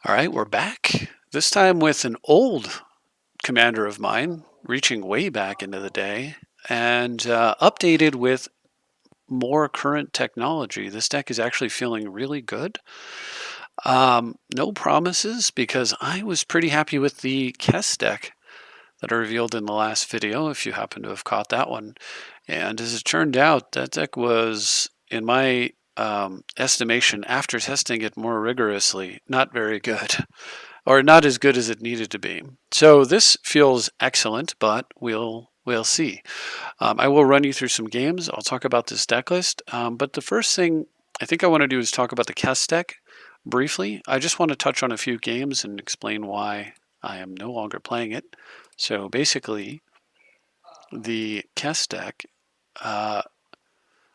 All right, we're back. This time with an old commander of mine, reaching way back into the day, and updated with more current technology. This deck is actually feeling really good. No promises because I was pretty happy with the Kess deck that I revealed in the last video, if you happen to have caught that one. And as it turned out, that deck was, in my estimation, after testing it more rigorously, not very good. Or not as good as it needed to be. So this feels excellent, but we'll see. I will run you through some games. I'll talk about this deck list. But the first thing I think I want to do is talk about the Kess deck briefly. I just want to touch on a few games and explain why I am no longer playing it. So basically, the Kess deck,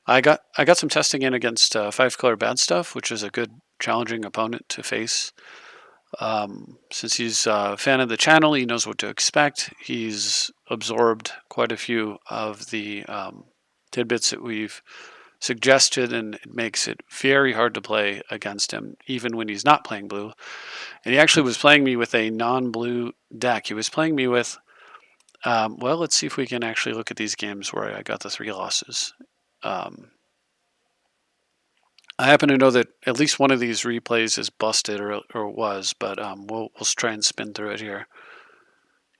I got some testing in against 5-color bad stuff, which is a good challenging opponent to face. Since he's a fan of the channel, he knows what to expect. He's absorbed quite a few of the tidbits that we've suggested, and it makes it very hard to play against him, even when he's not playing blue. And he actually was playing me with a non-blue deck. He was playing me with, well, let's see if we can actually look at these games where I got the 3 losses. I happen to know that at least one of these replays is busted or was, but we'll try and spin through it here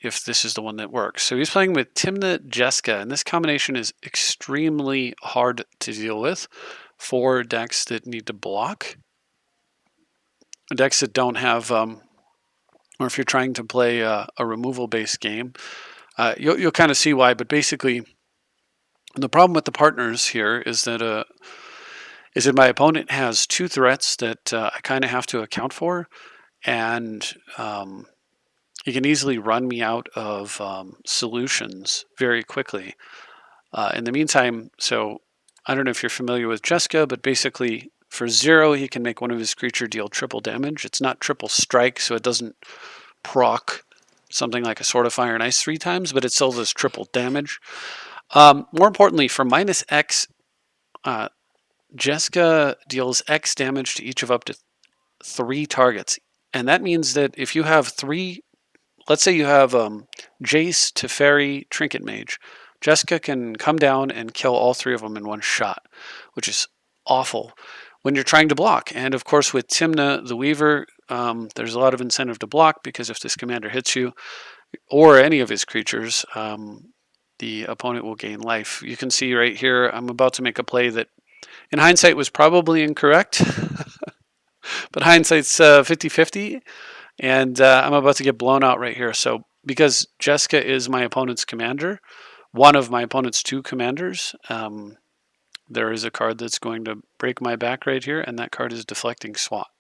if this is the one that works. So he's playing with Timna Jeska, and this combination is extremely hard to deal with for decks that need to block. Decks that don't have, or if you're trying to play a removal-based game, you'll kind of see why, but basically the problem with the partners here is that my opponent has 2 threats that I kind of have to account for, and he can easily run me out of solutions very quickly. In the meantime, so I don't know if you're familiar with Jeska, but basically for 0, he can make one of his creatures deal triple damage. It's not triple strike, so it doesn't proc something like a Sword of Fire and Ice 3 times, but it still does triple damage. More importantly, for minus X, Jeska deals X damage to each of up to 3 targets. And that means that if you have 3, let's say you have Jace, Teferi, Trinket Mage, Jeska can come down and kill all 3 of them in one shot, which is awful when you're trying to block. And of course, with Timna the Weaver, there's a lot of incentive to block because if this commander hits you, or any of his creatures, the opponent will gain life. You can see right here, I'm about to make a play that in hindsight was probably incorrect, but hindsight's 50-50, and I'm about to get blown out right here. So because Jeska is my opponent's commander, one of my opponent's 2 commanders, there is a card that's going to break my back right here, and that card is Deflecting Swat.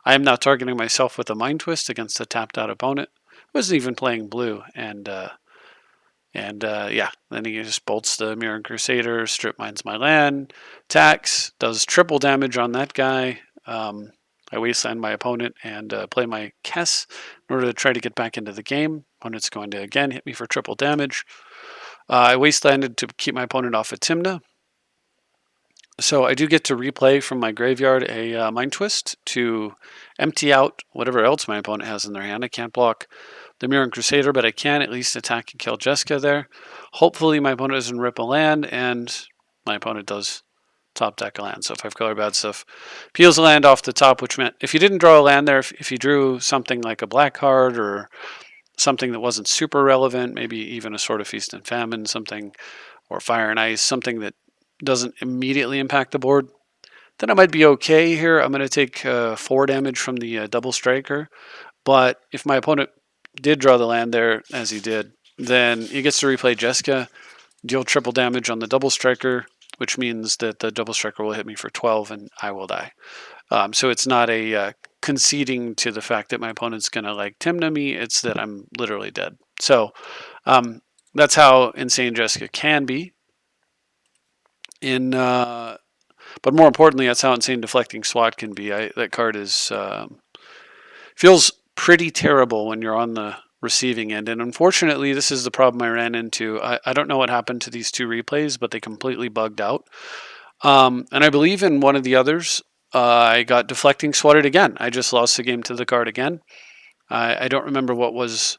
I am now targeting myself with a Mind Twist against a tapped out opponent. I wasn't even playing blue, and yeah, then he just bolts the Mirror Crusader, strip mines my land, attacks, does triple damage on that guy. I wasteland my opponent and play my Kess in order to try to get back into the game. Opponent's going to again hit me for triple damage. I wastelanded to keep my opponent off of Timna. So I do get to replay from my graveyard a Mind Twist to empty out whatever else my opponent has in their hand. I can't block the Mirror Crusader, but I can at least attack and kill Jeska there. Hopefully my opponent doesn't rip a land, and my opponent does top deck a land. So 5-color bad stuff peels a land off the top, which meant if you didn't draw a land there, if you drew something like a black card or something that wasn't super relevant, maybe even a Sword of Feast and Famine, something, or Fire and Ice, something that doesn't immediately impact the board, then I might be okay here. I'm going to take 4 damage from the double striker. But if my opponent did draw the land there, as he did, then he gets to replay Jeska, deal triple damage on the double striker, which means that the double striker will hit me for 12 and I will die. So it's not a conceding to the fact that my opponent's going to like Timna me, it's that I'm literally dead. So that's how insane Jeska can be. But more importantly, that's how insane Deflecting Swat can be. That card is feels pretty terrible when you're on the receiving end, and unfortunately, this is the problem I ran into. I don't know what happened to these 2 replays, but they completely bugged out. And I believe in one of the others, I got deflecting swatted again. I just lost the game to the card again. I don't remember what was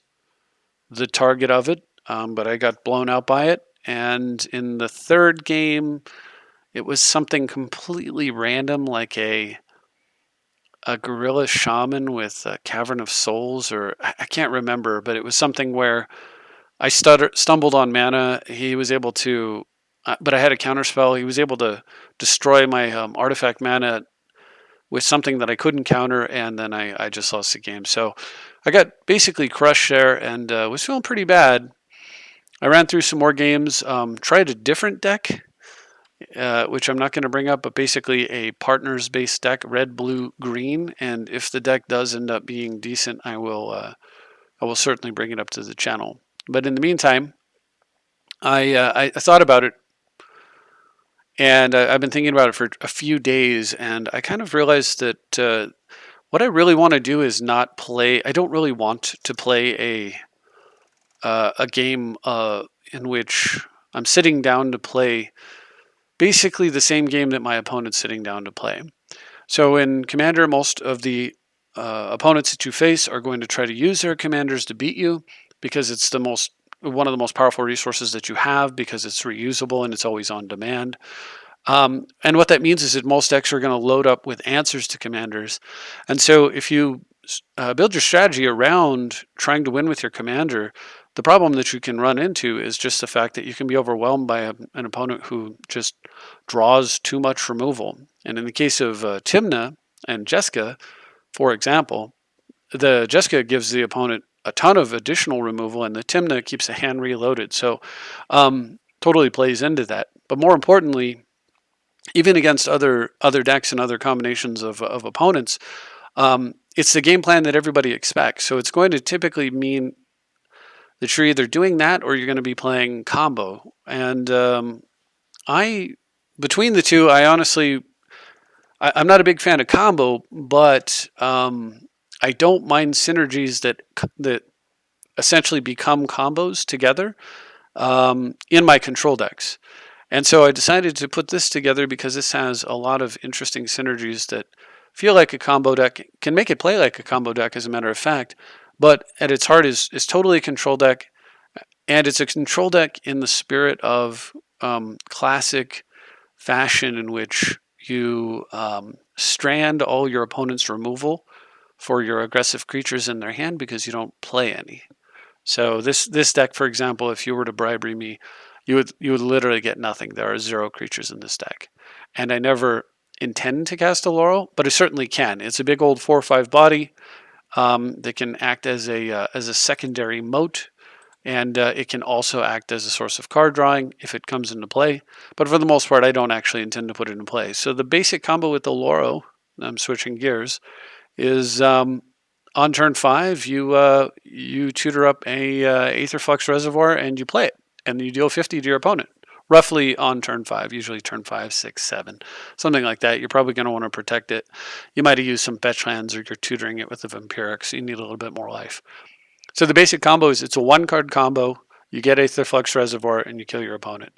the target of it, but I got blown out by it. And in the third game, it was something completely random, like a gorilla shaman with a Cavern of Souls, or I can't remember, but it was something where I stumbled on mana. He was able to, but I had a counterspell. He was able to destroy my artifact mana with something that I couldn't counter, and then I just lost the game. So I got basically crushed there and was feeling pretty bad. I ran through some more games, tried a different deck, which I'm not going to bring up, but basically a partners-based deck, red, blue, green. And if the deck does end up being decent, I will certainly bring it up to the channel. But in the meantime, I thought about it, and I've been thinking about it for a few days, and I kind of realized that what I really want to do is not play. I don't really want to play a game in which I'm sitting down to play basically the same game that my opponent's sitting down to play. So in Commander, most of the opponents that you face are going to try to use their commanders to beat you because it's one of the most powerful resources that you have because it's reusable and it's always on demand. And what that means is that most decks are going to load up with answers to commanders. And so if you build your strategy around trying to win with your commander, the problem that you can run into is just the fact that you can be overwhelmed by an opponent who just draws too much removal. And in the case of Tymna and Jessica, for example, the Jessica gives the opponent a ton of additional removal, and the Tymna keeps the hand reloaded. So totally plays into that. But more importantly, even against other decks and other combinations of opponents, it's the game plan that everybody expects. So it's going to typically mean that you're either doing that or you're going to be playing combo. And between the two, I'm not a big fan of combo, but I don't mind synergies that essentially become combos together in my control decks. And so I decided to put this together because this has a lot of interesting synergies that feel like a combo deck, can make it play like a combo deck, as a matter of fact, but at its heart is totally a control deck, and it's a control deck in the spirit of classic fashion in which you strand all your opponent's removal for your aggressive creatures in their hand because you don't play any. So this deck, for example, if you were to bribery me, you would literally get nothing. There are 0 creatures in this deck, and I never intend to cast Oloro, but I certainly can. It's a big old 4/5 body that can act as a secondary moat, and it can also act as a source of card drawing if it comes into play. But for the most part, I don't actually intend to put it in play. So the basic combo with Oloro, I'm switching gears, is on turn 5, you tutor up a Aetherflux Reservoir and you play it, and you deal 50 to your opponent, roughly on turn 5, usually turn 5, 6, 7, something like that. You're probably going to want to protect it. You might have used some fetch lands, or you're tutoring it with a Vampiric, so you need a little bit more life. So the basic combo is it's a 1-card combo. You get Aetherflux Reservoir and you kill your opponent.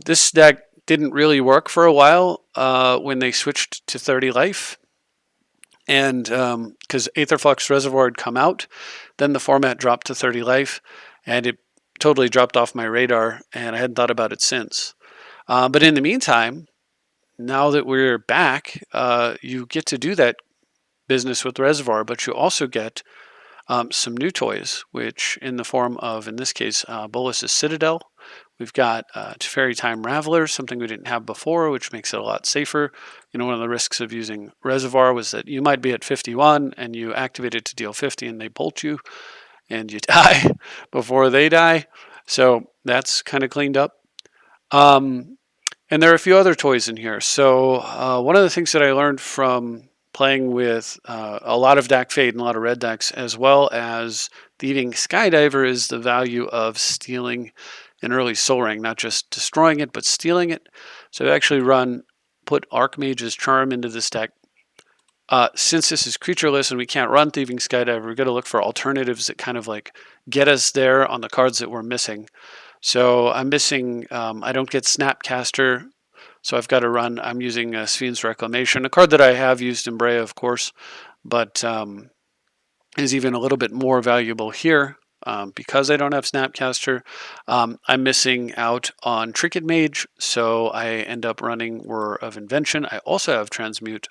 This deck didn't really work for a while when they switched to 30 life. And because Aetherflux Reservoir had come out, then the format dropped to 30 life, and it totally dropped off my radar, and I hadn't thought about it since. But in the meantime, now that we're back, you get to do that business with Reservoir, but you also get some new toys, which in the form of, in this case, Bolus's Citadel. We've got Teferi Time Raveler, something we didn't have before, which makes it a lot safer. You know, one of the risks of using Reservoir was that you might be at 51 and you activate it to deal 50 and they bolt you and you die before they die. So that's kind of cleaned up. And there are a few other toys in here. So one of the things that I learned from playing with a lot of Dak Fade and a lot of red decks, as well as Thieving Skydiver, is the value of stealing an early Soul Ring, not just destroying it, but stealing it. So I actually put Archmage's Charm into this deck. Since this is creatureless and we can't run Thieving Skydiver, we're going to look for alternatives that kind of like get us there on the cards that we're missing. So I'm missing, I don't get Snapcaster So I've got to run, I'm using Svine's Reclamation, a card that I have used in Brea, of course, but is even a little bit more valuable here. Because I don't have Snapcaster, I'm missing out on Trinket Mage, so I end up running Whir of Invention. I also have Transmute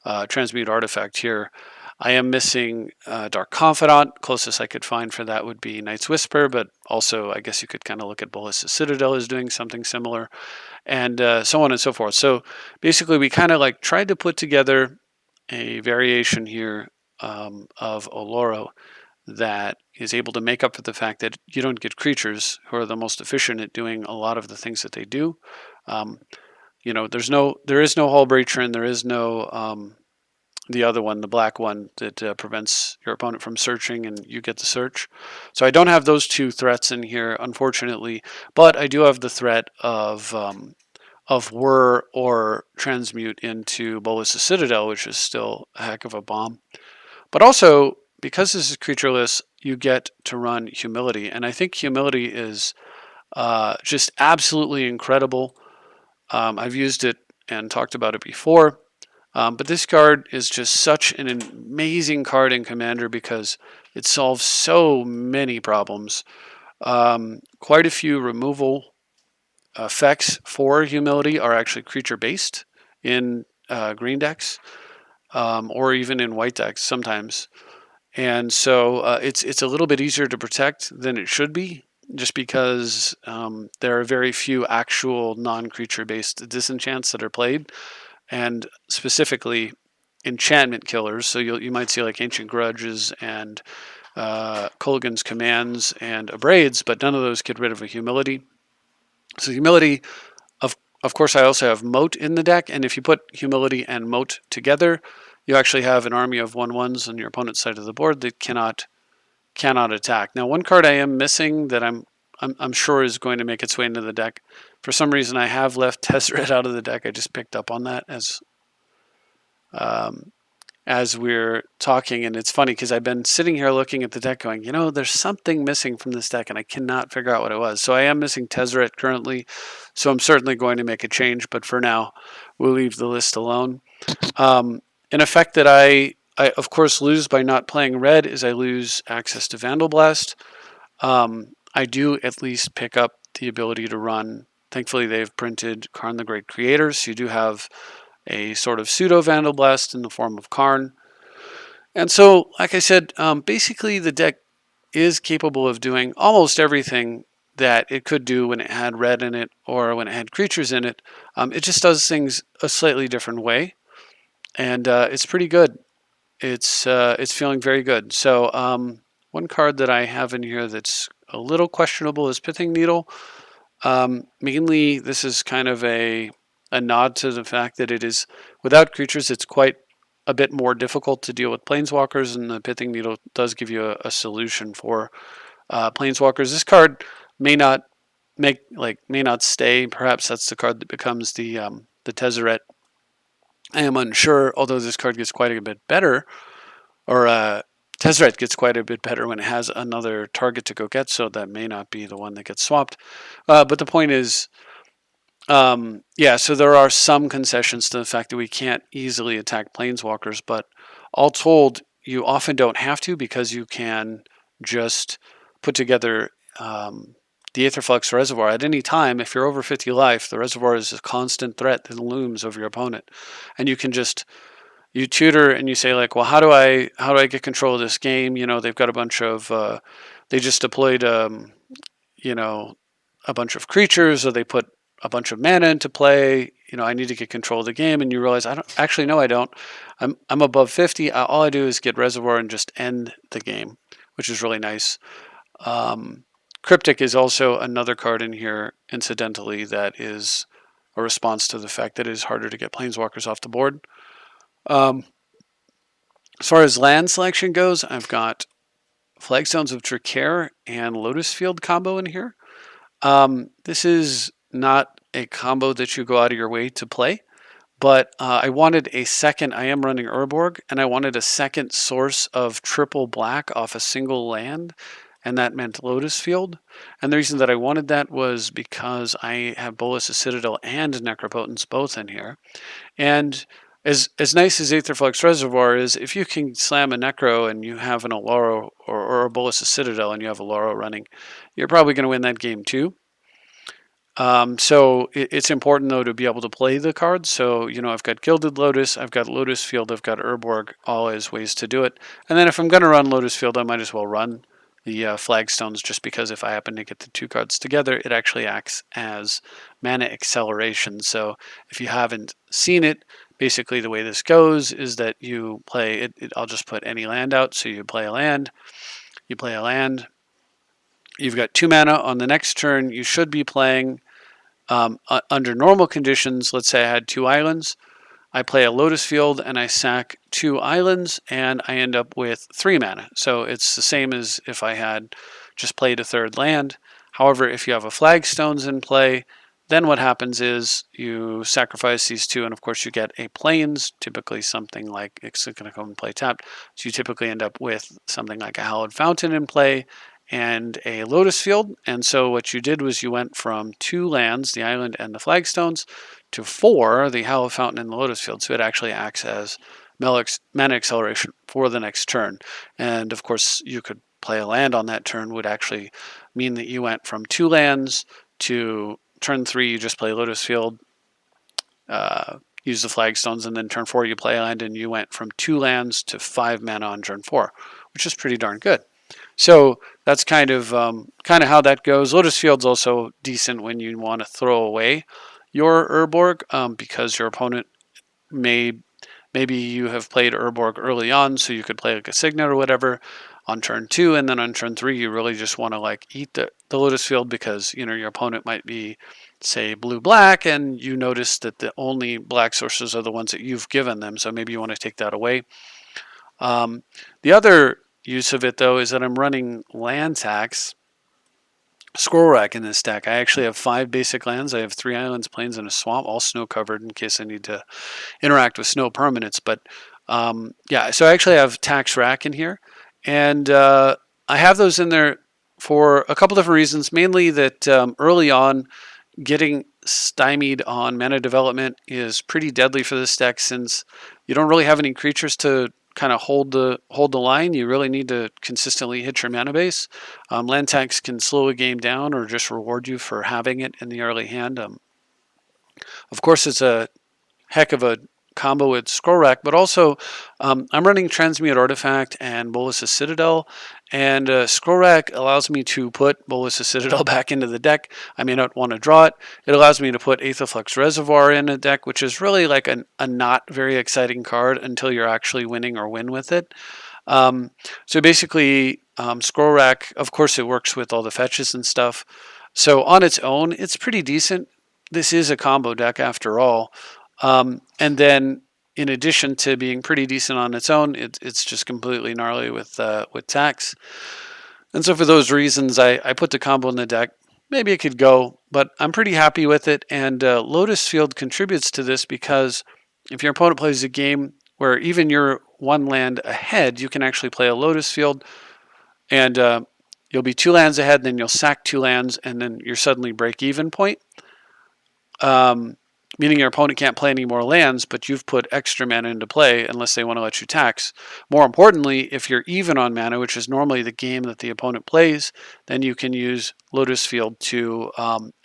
Artifact here. I am missing Dark Confidant. Closest I could find for that would be Night's Whisper, but also I guess you could kind of look at Bolas's Citadel as doing something similar, and so on and so forth. So basically, we kind of like tried to put together a variation here of Oloro that is able to make up for the fact that you don't get creatures who are the most efficient at doing a lot of the things that they do. There is no Hull Breacher, and there is no the other one, the black one that prevents your opponent from searching, and you get the search. So I don't have those two threats in here, unfortunately, but I do have the threat of Whir or Transmute into Bolas's Citadel, which is still a heck of a bomb. But also, because this is creatureless, you get to run Humility, and I think Humility is just absolutely incredible. I've used it and talked about it before, but this card is just such an amazing card in Commander because it solves so many problems. Quite a few removal effects for Humility are actually creature-based in green decks, or even in white decks sometimes. And so it's a little bit easier to protect than it should be, just because there are very few actual non-creature based disenchants that are played, and specifically enchantment killers. So you might see like Ancient Grudges and Kolaghan's Commands and Abrades, but none of those get rid of a Humility. So Humility, of course, I also have Moat in the deck, and if you put Humility and Moat together, you actually have an army of 1/1s on your opponent's side of the board that cannot attack. Now, one card I am missing that I'm sure is going to make its way into the deck. For some reason, I have left Tezzeret out of the deck. I just picked up on that as we're talking, and it's funny because I've been sitting here looking at the deck going, there's something missing from this deck, and I cannot figure out what it was. So I am missing Tezzeret currently, so I'm certainly going to make a change, but for now, we'll leave the list alone. An effect that I of course lose by not playing red is I lose access to Vandal Blast. I do at least pick up the ability to run. Thankfully, they've printed Karn the Great Creator, so you do have a sort of pseudo Vandal Blast in the form of Karn. And so, like I said, basically the deck is capable of doing almost everything that it could do when it had red in it or when it had creatures in it. It just does things a slightly different way, and it's pretty good. It's feeling very good. So one card that I have in here that's a little questionable is Pithing Needle. Mainly, this is kind of a nod to the fact that it is, without creatures, it's quite a bit more difficult to deal with planeswalkers, and the Pithing Needle does give you a solution for planeswalkers. This card may not stay. Perhaps that's the card that becomes the Tezzeret. I am unsure, although this card gets quite a bit better, or Tezzeret gets quite a bit better when it has another target to go get, so that may not be the one that gets swapped. But the point is, so there are some concessions to the fact that we can't easily attack planeswalkers, but all told, you often don't have to because you can just put together the Aetherflux Reservoir at any time. If you're over 50 life, the reservoir is a constant threat that looms over your opponent, and you can just tutor and you say like, well, how do I get control of this game? They've got a bunch of they just deployed a bunch of creatures, or they put a bunch of mana into play. I need to get control of the game, and you realize I don't actually. No, I don't. I'm above 50. All I do is get Reservoir and just end the game, which is really nice. Cryptic is also another card in here, incidentally, that is a response to the fact that it is harder to get planeswalkers off the board. As far as land selection goes, I've got Flagstones of Tricaire and Lotus Field combo in here. This is not a combo that you go out of your way to play, but I wanted a second. I am running Urborg, and I wanted a second source of triple black off a single land, and that meant Lotus Field. And the reason that I wanted that was because I have Bolas' Citadel and Necropotence both in here. And as nice as Aetherflux Reservoir is, if you can slam a Necro and you have an Oloro or a Bolas' Citadel and you have Oloro running, you're probably going to win that game too. So it's important though to be able to play the cards. So, I've got Gilded Lotus, I've got Lotus Field, I've got Urborg, all as ways to do it. And then if I'm going to run Lotus Field, I might as well run the Flagstones, just because if I happen to get the two cards together, it actually acts as mana acceleration. So if you haven't seen it, basically the way this goes is that you play it. I'll just put any land out. So you play a land, you play a land. You've got 2 mana. On the next turn, you should be playing, under normal conditions, let's say I had 2 islands. I play a Lotus Field and I sack 2 islands and I end up with 3 mana. So it's the same as if I had just played a 3rd land. However, if you have a Flagstones in play, then what happens is you sacrifice these 2, and of course you get a Plains, typically something like, it's going to come and play tapped. So you typically end up with something like a Hallowed Fountain in play and a Lotus Field. And so what you did was you went from 2 lands, the island and the Flagstones, to 4, the Hallowed Fountain and the Lotus Field. So it actually acts as mana acceleration for the next turn. And of course, you could play a land on that turn, would actually mean that you went from 2 lands to turn 3, you just play Lotus Field, use the Flagstones, and then turn 4 you play a land, and you went from 2 lands to 5 mana on turn 4, which is pretty darn good. So that's kind of how that goes. Lotus Field's also decent when you want to throw away your Urborg, because your opponent maybe you have played Urborg early on, so you could play like a Signet or whatever on turn 2, and then on turn 3 you really just want to like eat the Lotus Field, because your opponent might be, say, blue-black, and you notice that the only black sources are the ones that you've given them, so maybe you want to take that away. The other use of it, though, is that I'm running land tax Scroll Rack in this deck. I actually have 5 basic lands. I have 3 islands, plains, and a swamp, all snow covered in case I need to interact with snow permanents. But yeah, so I actually have Tax Rack in here, and I have those in there for a couple different reasons. Mainly that early on, getting stymied on mana development is pretty deadly for this deck, since you don't really have any creatures to kind of hold the line. You really need to consistently hit your mana base. Land tax can slow a game down or just reward you for having it in the early hand. Of course, it's a heck of a combo with Scroll Rack, but also I'm running Transmute Artifact and Bolas' Citadel, and Scroll Rack allows me to put Bolas' Citadel back into the deck. I may not want to draw it. It allows me to put Aetherflux Reservoir in a deck, which is really like a not very exciting card until you're actually winning or win with it. So basically, Scroll Rack, of course, it works with all the fetches and stuff. So on its own, it's pretty decent. This is a combo deck after all. And then, in addition to being pretty decent on its own, it's just completely gnarly with tax. And so for those reasons, I put the combo in the deck. Maybe it could go, but I'm pretty happy with it. And Lotus Field contributes to this, because if your opponent plays a game where even you're 1 land ahead, you can actually play a Lotus Field, and you'll be 2 lands ahead, then you'll sack 2 lands, and then you're suddenly break-even point. Meaning your opponent can't play any more lands, but you've put extra mana into play unless they want to let you tax. More importantly, if you're even on mana, which is normally the game that the opponent plays, then you can use Lotus Field to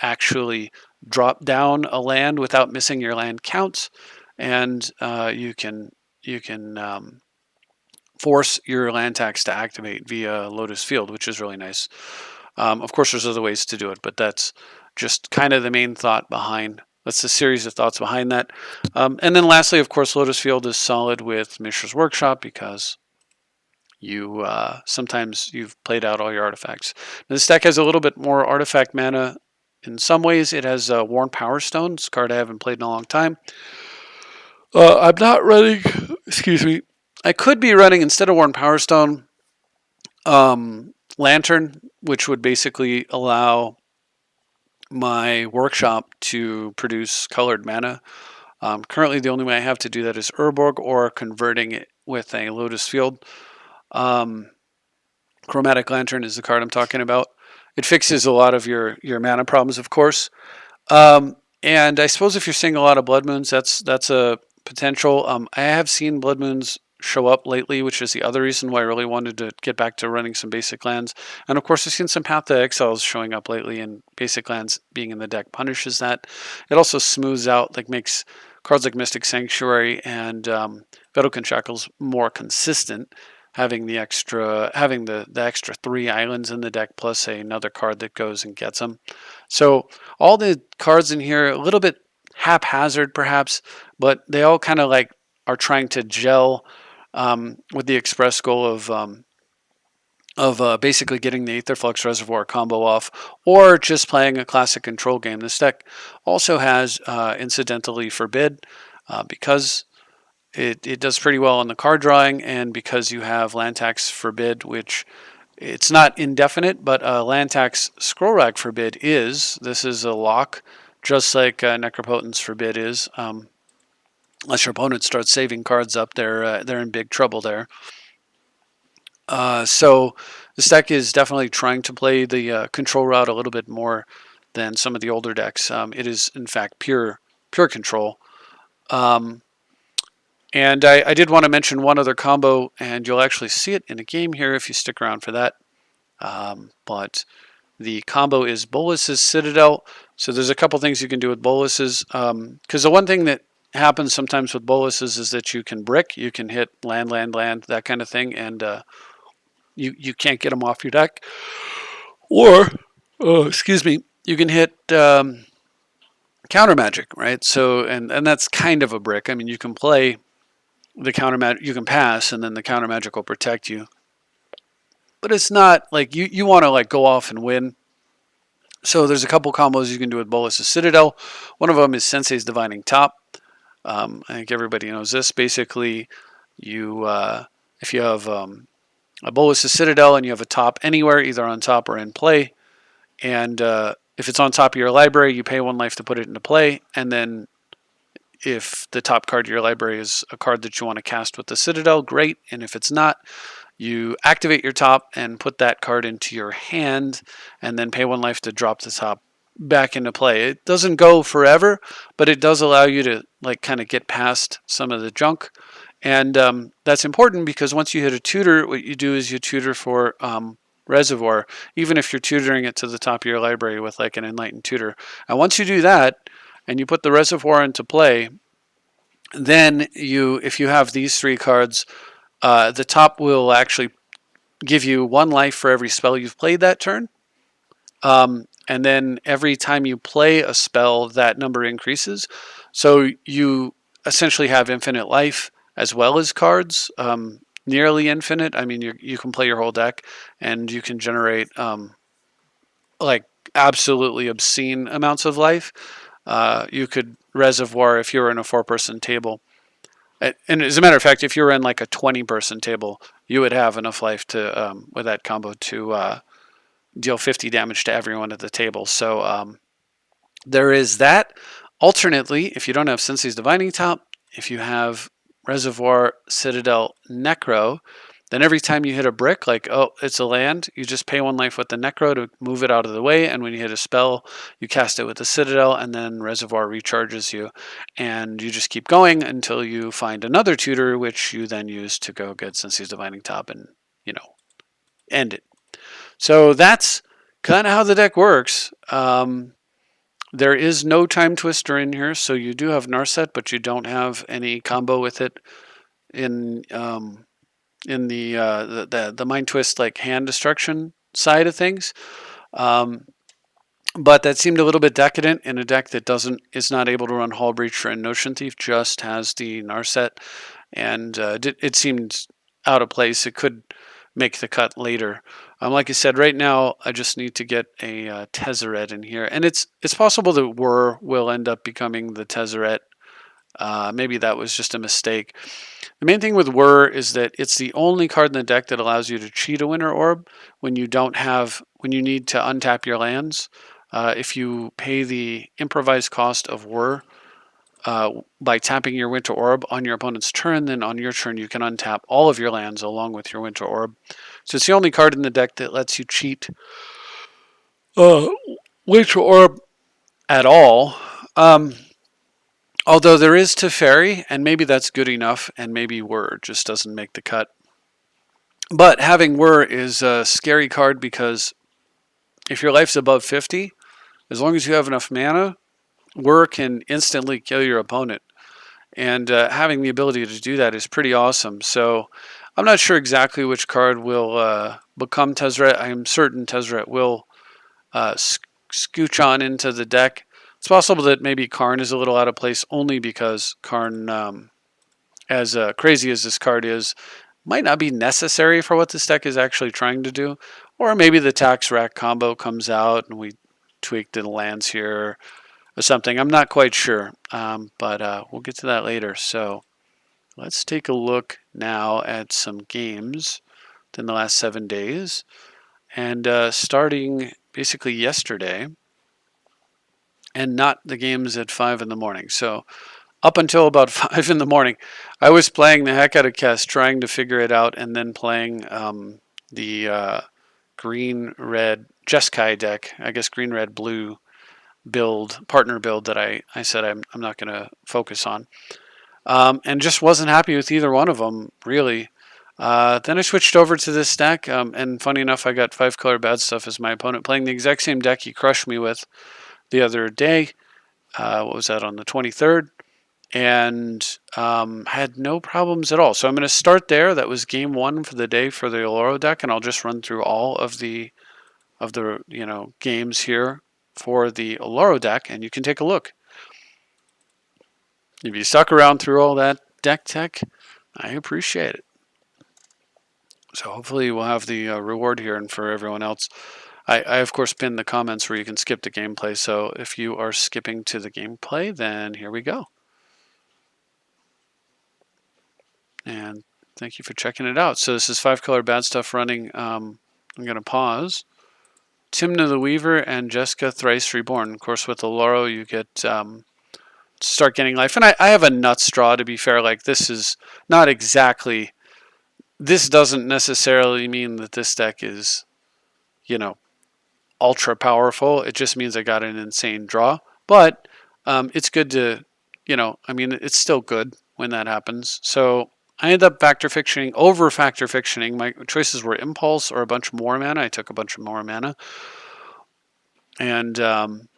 actually drop down a land without missing your land counts, and you can force your land tax to activate via Lotus Field, which is really nice. Of course, there's other ways to do it, but that's just kind of the main thought behind. That's a series of thoughts behind that. And then lastly, of course, Lotus Field is solid with Mishra's Workshop, because you sometimes you've played out all your artifacts. Now, this deck has a little bit more artifact mana. In some ways, it has Worn Power Stone. It's a card I haven't played in a long time. I'm not running. Excuse me. I could be running, instead of Worn Power Stone, Lantern, which would basically allow my workshop to produce colored mana. Currently, the only way I have to do that is Urborg or converting it with a Lotus Field. Chromatic Lantern is the card I'm talking about. It fixes a lot of your mana problems, of course. And I suppose if you're seeing a lot of blood moons, that's a potential. I have seen blood moons show up lately, which is the other reason why I really wanted to get back to running some basic lands. And of course, I've seen some Path to Exiles showing up lately, and basic lands being in the deck punishes that. It also smooths out, like makes cards like Mystic Sanctuary and Vedalken Shackles more consistent, having the extra 3 islands in the deck plus another card that goes and gets them. So all the cards in here a little bit haphazard perhaps, but they all kind of like are trying to gel with the express goal of basically getting the Aetherflux Reservoir combo off, or just playing a classic control game. This deck also has incidentally Forbid because it does pretty well on the card drawing, and because you have land tax Forbid, which it's not indefinite, but land tax Scroll Rack Forbid is. This is a lock, just like Necropotence Forbid is. Unless your opponent starts saving cards up, they're in big trouble there. So this deck is definitely trying to play the control route a little bit more than some of the older decks. It is in fact pure control. And I did want to mention one other combo, and you'll actually see it in a game here if you stick around for that. But the combo is Bolas's Citadel. So there's a couple things you can do with Bolas's. Because the one thing that happens sometimes with Bolas's is that you can brick, you can hit land, that kind of thing, and you can't get them off your deck. Or, excuse me, you can hit counter magic, right? So and that's kind of a brick. I mean, you can play the counter magic, you can pass, and then the counter magic will protect you. But it's not like you want to like go off and win. So there's a couple combos you can do with Bolas's Citadel. One of them is Sensei's Divining Top. I think everybody knows this. Basically, you if you have a Bolas's Citadel and you have a top anywhere, either on top or in play, and if it's on top of your library, you pay 1 life to put it into play, and then if the top card of your library is a card that you want to cast with the Citadel, great. And if it's not, you activate your top and put that card into your hand, and then pay 1 life to drop the top back into play. It doesn't go forever, but it does allow you to like kind of get past some of the junk. And that's important because once you hit a tutor, what you do is you tutor for Reservoir, even if you're tutoring it to the top of your library with like an Enlightened Tutor. And once you do that, and you put the Reservoir into play, then if you have these 3 cards, the top will actually give you 1 life for every spell you've played that turn. And then every time you play a spell, that number increases. So you essentially have infinite life as well as cards, nearly infinite. I mean, you can play your whole deck, and you can generate like absolutely obscene amounts of life. You could Reservoir if you're in a 4-person table. And as a matter of fact, if you're in like a 20-person table, you would have enough life to with that combo to deal 50 damage to everyone at the table. So there is that. Alternately, if you don't have Sensei's Divining Top, if you have Reservoir, Citadel, Necro, then every time you hit a brick, like, oh, it's a land, you just pay 1 life with the Necro to move it out of the way, and when you hit a spell, you cast it with the Citadel, and then Reservoir recharges you, and you just keep going until you find another tutor, which you then use to go get Sensei's Divining Top and, end it. So that's kind of how the deck works. There is no Time Twister in here, so you do have Narset, but you don't have any combo with it in the Mind Twist like hand destruction side of things. But that seemed a little bit decadent in a deck that is not able to run Hull Breacher and Notion Thief, just has the Narset, and it seemed out of place. It could make the cut later. Like I said, right now I just need to get a Tezzeret in here, and it's possible that will end up becoming the Tezzeret. Maybe that was just a mistake. The main thing with Whir is that it's the only card in the deck that allows you to cheat a Winter Orb when you need to untap your lands. If you pay the improvised cost of Whir, by tapping your Winter Orb on your opponent's turn. Then on your turn, you can untap all of your lands along with your Winter Orb. So it's the only card in the deck that lets you cheat Winter Orb at all. Although there is Teferi, and maybe that's good enough, and maybe Whir just doesn't make the cut. But having Whir is a scary card because if your life's above 50, as long as you have enough mana, Whir can instantly kill your opponent. And having the ability to do that is pretty awesome. So I'm not sure exactly which card will become Tezzeret. I'm certain Tezzeret will scooch on into the deck. It's possible that maybe Karn is a little out of place only because Karn, as crazy as this card is, might not be necessary for what this deck is actually trying to do. Or maybe the Tax Rack combo comes out and we tweak the lands here or something. I'm not quite sure, but we'll get to that later. So let's take a look now at some games in the last 7 days. And starting basically yesterday, and not the games at 5 in the morning. So up until about 5 in the morning, I was playing the heck out of Kess, trying to figure it out, and then playing the green-red Jeskai deck, I guess green-red-blue build, partner build that I said I'm not going to focus on. And just wasn't happy with either one of them, really. Then I switched over to this deck, and funny enough, I got 5-color bad stuff as my opponent, playing the exact same deck he crushed me with the other day. What was that, on the 23rd? And had no problems at all. So I'm going to start there. That was game 1 for the day for the Oloro deck, and I'll just run through all of the games here for the Oloro deck, and you can take a look. If you stuck around through all that deck tech, I appreciate it. So hopefully we'll have the reward here, and for everyone else, I of course pinned the comments where you can skip the gameplay. So if you are skipping to the gameplay, then here we go. And thank you for checking it out. So this is 5-color bad stuff running. I'm going to pause. Timna the Weaver and Jessica Thrice Reborn. Of course, with Oloro, you get start getting life. And I have a nut straw, to be fair. Like, this is not exactly... This doesn't necessarily mean that this deck is, ultra powerful. It just means I got an insane draw. But it's good to, it's still good when that happens. So I ended up over factor fictioning. My choices were Impulse or a bunch more mana. I took a bunch of more mana. And, Arcane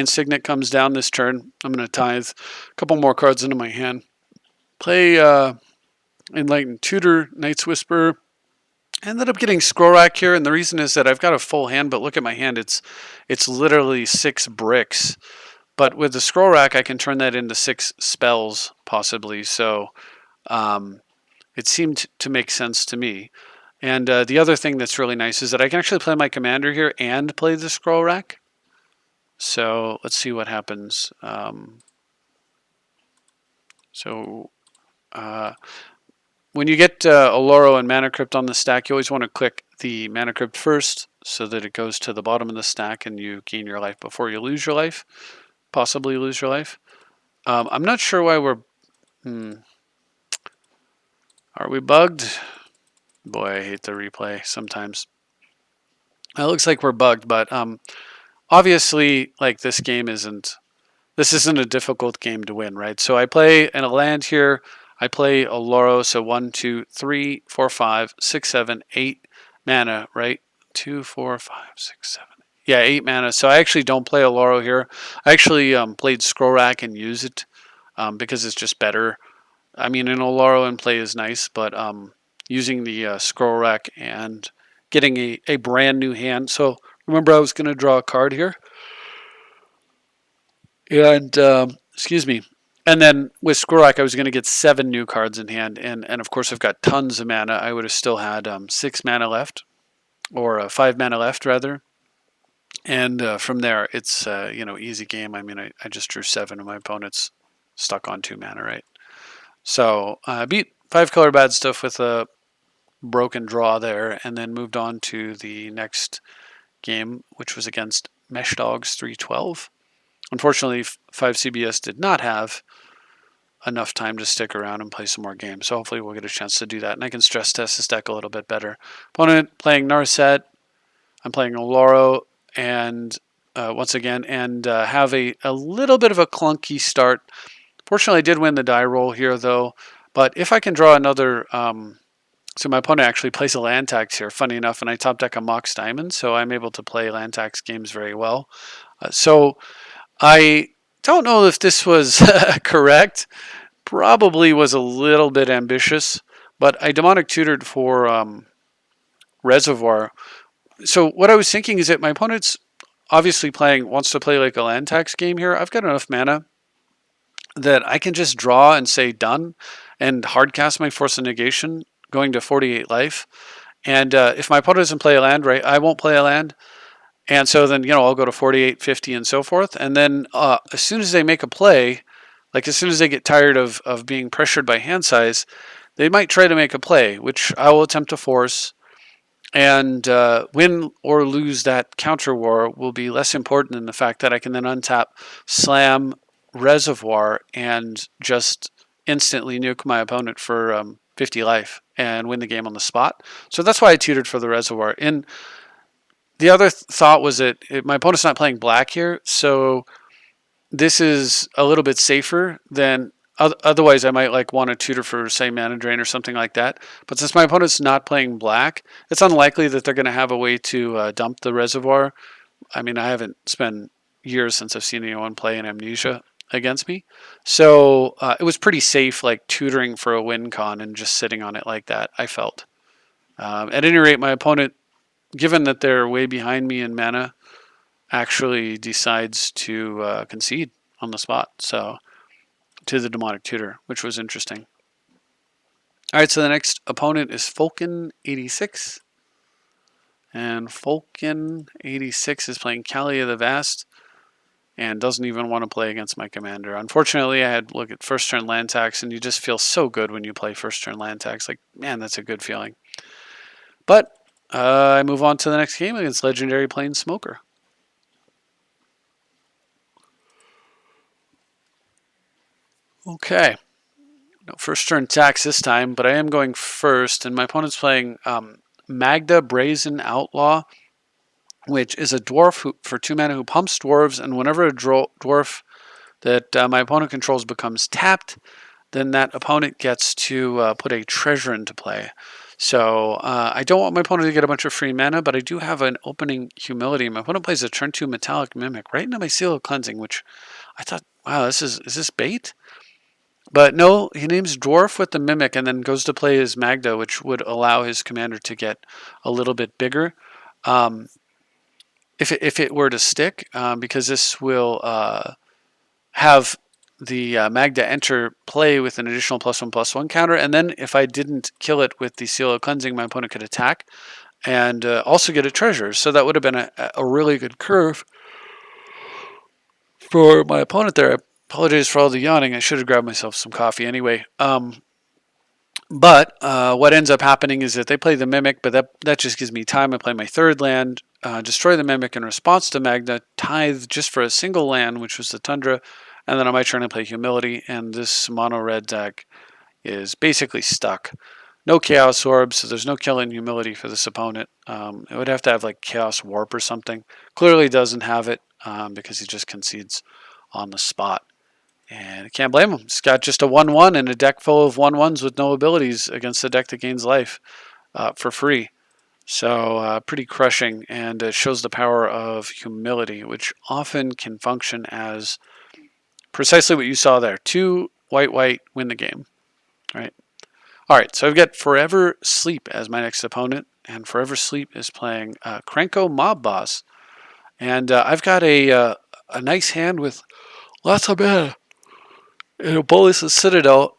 Signet comes down this turn. I'm going to tithe a couple more cards into my hand. Play Enlightened Tutor, Night's Whisper. I ended up getting Scroll Rack here, and the reason is that I've got a full hand, but look at my hand. It's literally 6 bricks. But with the Scroll Rack, I can turn that into 6 spells, possibly. So it seemed to make sense to me. And the other thing that's really nice is that I can actually play my commander here and play the Scroll Rack. So let's see what happens. When you get Oloro and Mana Crypt on the stack, you always want to click the Mana Crypt first so that it goes to the bottom of the stack and you gain your life before you lose your life. Possibly lose your life. I'm not sure why we're... Are we bugged? Boy, I hate the replay sometimes. It looks like we're bugged, but obviously, like, this isn't a difficult game to win, right? So I play in a land here. I play Oloro, so 1, 2, 3, 4, 5, 6, 7, 8 mana, right? 2, 4, 5, 6, 7. Yeah, 8 mana. So I actually don't play Oloro here. I actually played Scroll Rack and use it because it's just better. I mean, an Oloro in play is nice, but using the Scroll Rack and getting a brand new hand. So remember, I was going to draw a card here. And, excuse me. And then with Scroll Rack, I was going to get 7 new cards in hand. And of course, I've got tons of mana. I would have still had 6 mana left, or 5 mana left, rather. And from there, it's, easy game. I mean, I just drew 7 and my opponent's stuck on 2 mana, right? So I beat 5-color bad stuff with a broken draw there, and then moved on to the next game, which was against Mesh Dogs 312. Unfortunately, 5CBS did not have enough time to stick around and play some more games. So hopefully we'll get a chance to do that, and I can stress test this deck a little bit better. Opponent playing Narset. I'm playing Oloro, and once again, and have a little bit of a clunky start. Fortunately, I did win the die roll here, though. But if I can draw another... so my opponent actually plays a land tax here, funny enough, and I top deck a Mox Diamond, so I'm able to play land tax games very well. So I don't know if this was correct. Probably was a little bit ambitious, but I demonic tutored for Reservoir. So what I was thinking is that my opponent's obviously wants to play like a land tax game here. I've got enough mana that I can just draw and say done and hardcast my Force of Negation, going to 48 life. And if my opponent doesn't play a land, right, I won't play a land. And so then, I'll go to 48, 50, and so forth. And then as soon as they make a play, like as soon as they get tired of being pressured by hand size, they might try to make a play, which I will attempt to force. And win or lose that counter war will be less important than the fact that I can then untap, slam, Reservoir, and just instantly nuke my opponent for 50 life and win the game on the spot. So that's why I tutored for the Reservoir. And the other thought was that my opponent's not playing black here, so this is a little bit safer than otherwise I might want to tutor for, say, mana drain or something like that. But since my opponent's not playing black, it's unlikely that they're going to have a way to dump the Reservoir. I mean, I haven't spent years since I've seen anyone play an Amnesia against me. So it was pretty safe, like tutoring for a win con and just sitting on it like that, I felt. At any rate, my opponent, given that they're way behind me in mana, actually decides to concede on the spot. So to the demonic tutor, which was interesting. All right, so the next opponent is Falcon86. And Falcon86 is playing Kalia the Vast and doesn't even want to play against my commander. Unfortunately, I had look at first turn land tax, and you just feel so good when you play first turn land tax. Like, man, that's a good feeling. But I move on to the next game against Legendary Planesmoker. Okay. No first turn tax this time, but I am going first, and my opponent's playing Magda Brazen Outlaw, which is a dwarf for 2 mana who pumps dwarves, and whenever a dwarf that my opponent controls becomes tapped, then that opponent gets to put a treasure into play. So I don't want my opponent to get a bunch of free mana, but I do have an opening Humility. My opponent plays a turn 2 Metallic Mimic right into my Seal of Cleansing, which I thought, wow, is this bait? But no, he names Dwarf with the Mimic and then goes to play his Magda, which would allow his commander to get a little bit bigger. If it were to stick, because this will have the Magda enter play with an additional +1/+1 counter, and then if I didn't kill it with the Seal of Cleansing, my opponent could attack and also get a treasure. So that would have been a really good curve for my opponent there. I apologize for all the yawning. I should have grabbed myself some coffee anyway. But what ends up happening is that they play the Mimic, but that just gives me time. I play my third land, destroy the Mimic in response to Magda, tithe just for a single land, which was the Tundra, and then on my turn I play Humility, and this mono-red deck is basically stuck. No Chaos Orb, so there's no killing Humility for this opponent. It would have to have like Chaos Warp or something. Clearly doesn't have it because he just concedes on the spot. And I can't blame him. He's got just a 1/1 and a deck full of 1/1s with no abilities against a deck that gains life for free. So pretty crushing, and it shows the power of Humility, which often can function as precisely what you saw there. 2 white, win the game. Right. All right, so I've got Forever Sleep as my next opponent, and Forever Sleep is playing Krenko Mob Boss. And I've got a nice hand with lots of mana. Bolas' Citadel,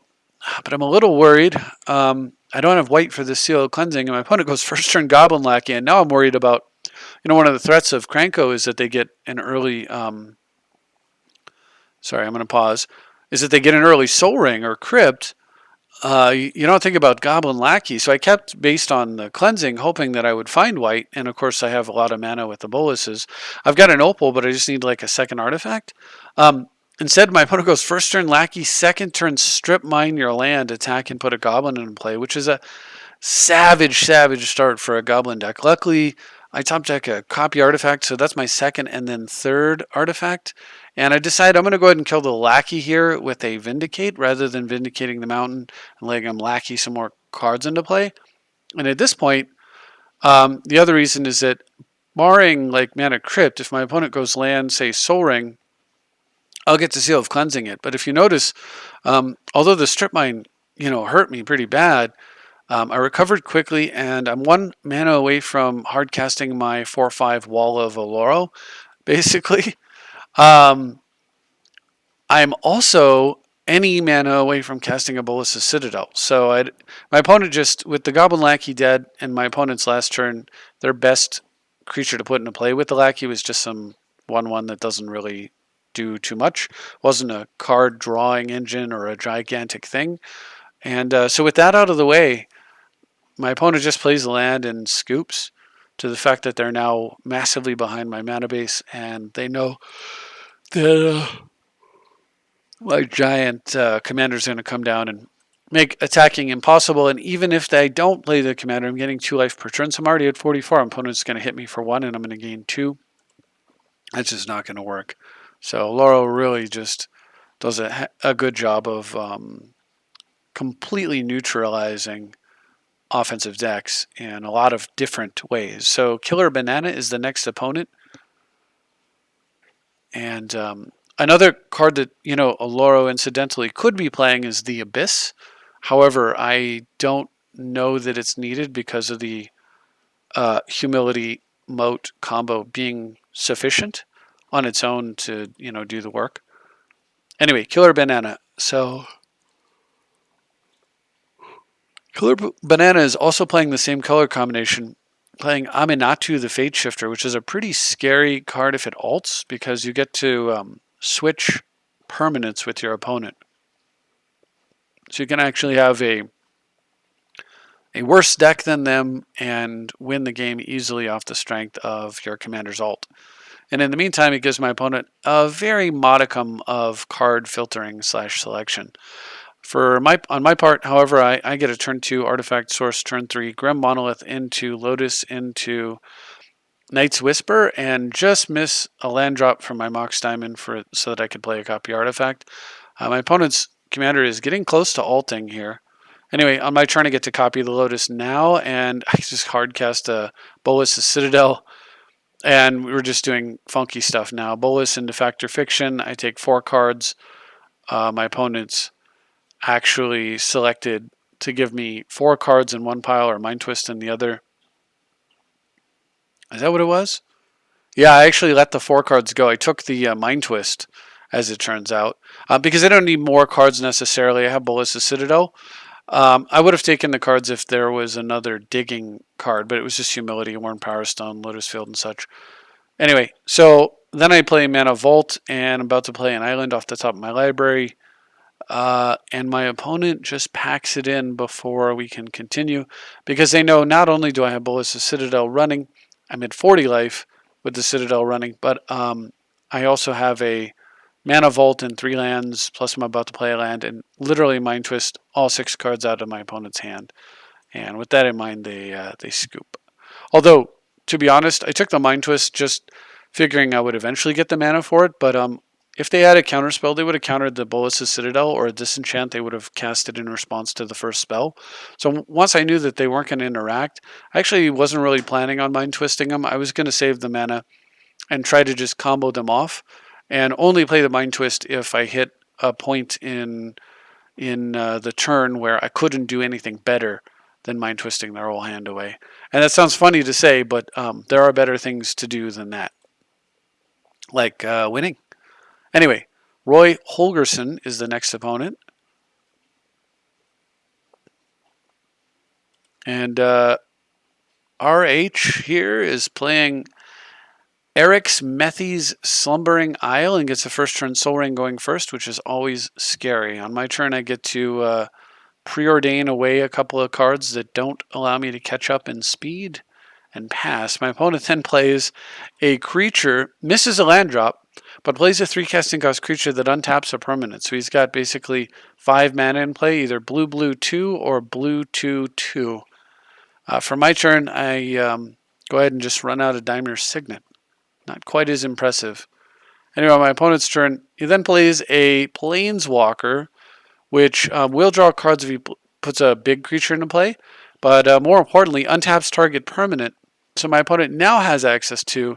but I'm a little worried. I don't have white for the Seal of Cleansing, and my opponent goes first turn Goblin Lackey, and now I'm worried about, one of the threats of Krenko is that they get an early, sorry, I'm going to pause, is that they get an early Soul Ring or Crypt, You don't think about Goblin Lackey, so I kept based on the cleansing, hoping that I would find white, and of course I have a lot of mana with the boluses. I've got an opal, but I just need like a second artifact. Instead, my opponent goes first turn Lackey, second turn strip mine your land, attack and put a Goblin in play, which is a savage start for a Goblin deck. Luckily, I top deck a copy artifact, so that's my second and then third artifact. And I decide I'm going to go ahead and kill the Lackey here with a Vindicate rather than Vindicating the Mountain and letting him Lackey some more cards into play. And at this point, the other reason is that barring like Mana Crypt, if my opponent goes land, say Soul Ring, I'll get to Seal of Cleansing it. But if you notice, although the Strip Mine, hurt me pretty bad, I recovered quickly, and I'm one mana away from hard casting my 4/5 Wall of Oloro, basically. Um, I'm also any mana away from casting a Bolus's Citadel. So my opponent just, with the Goblin Lackey dead and my opponent's last turn, their best creature to put into play with the Lackey was just some 1/1 that doesn't really do too much. Wasn't a card drawing engine or a gigantic thing. And so with that out of the way, my opponent just plays the land and scoops to the fact that they're now massively behind my mana base, and they know that my giant commander's going to come down and make attacking impossible. And even if they don't play the commander, I'm getting 2 life per turn, so I'm already at 44. My opponent's going to hit me for 1, and I'm going to gain 2. That's just not going to work. So Oloro really just does a good job of completely neutralizing offensive decks in a lot of different ways. So Killer Banana is the next opponent. And another card that, Oloro incidentally could be playing is the Abyss. However, I don't know that it's needed because of the Humility Moat combo being sufficient on its own to, do the work. Anyway, Killer Banana. So Killer Banana is also playing the same color combination, playing Aminatu the Fate Shifter, which is a pretty scary card if it alts, because you get to switch permanents with your opponent. So you can actually have a worse deck than them and win the game easily off the strength of your commander's alt. And in the meantime, it gives my opponent a very modicum of card filtering / selection. On my part, however, I get a turn 2 artifact source, turn 3 Grim Monolith into Lotus into Knight's Whisper, and just miss a land drop from my Mox Diamond so that I could play a copy artifact. My opponent's commander is getting close to alting here. Anyway, on my turn, I get to copy the Lotus now, and I just hardcast a Bolus's Citadel, and we're just doing funky stuff now. Bolus into Fact or Fiction. I take 4 cards. My opponent's actually selected to give me 4 cards in one pile or Mind Twist in the other. Is that what it was? Yeah, I actually let the 4 cards go. I took the Mind Twist, as it turns out, because I don't need more cards necessarily. I have Bolus's Citadel. I would have taken the cards if there was another digging card, but it was just Humility, Worn Power Stone, Lotus Field, and such. Anyway, so then I play Mana Vault, and I'm about to play an island off the top of my library. And my opponent just packs it in before we can continue, because they know not only do I have Bolus's Citadel running, I'm at 40 life with the Citadel running, but I also have a Mana Vault and 3 lands, plus I'm about to play a land, and literally Mind Twist all 6 cards out of my opponent's hand. And with that in mind, they scoop. Although, to be honest, I took the Mind Twist just figuring I would eventually get the mana for it, but if they had a counterspell, they would have countered the Bolus's Citadel, or a disenchant they would have cast it in response to the first spell. So once I knew that they weren't going to interact, I actually wasn't really planning on Mind Twisting them. I was going to save the mana and try to just combo them off, and only play the Mind Twist if I hit a point in the turn where I couldn't do anything better than Mind Twisting their whole hand away. And that sounds funny to say, but there are better things to do than that, like winning. Anyway, Roy Holgerson is the next opponent. And RH here is playing Eric's Methy's Slumbering Isle and gets a first turn Soul Ring going first, which is always scary. On my turn, I get to preordain away a couple of cards that don't allow me to catch up in speed and pass. My opponent then plays a creature, misses a land drop, but plays a 3 casting cost creature that untaps a permanent. So he's got basically 5 mana in play, either blue, blue 2 or blue 2, 2. For my turn, I go ahead and just run out a Dimer's Signet. Not quite as impressive. Anyway, on my opponent's turn, he then plays a Planeswalker, which will draw cards if he puts a big creature into play, but more importantly, untaps target permanent. So my opponent now has access to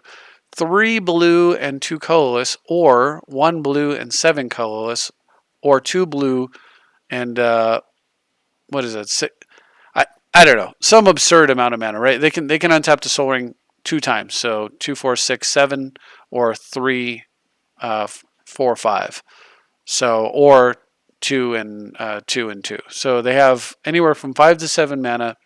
3 blue and 2 colorless, or 1 blue and 7 colorless, or 2 blue and what is that? I don't know, some absurd amount of mana, right? They can untap the Soul Ring 2 times, so 2, 4, 6, 7, or 3, 4, 5. So or 2 and 2 and 2. So they have anywhere from 5 to 7 mana.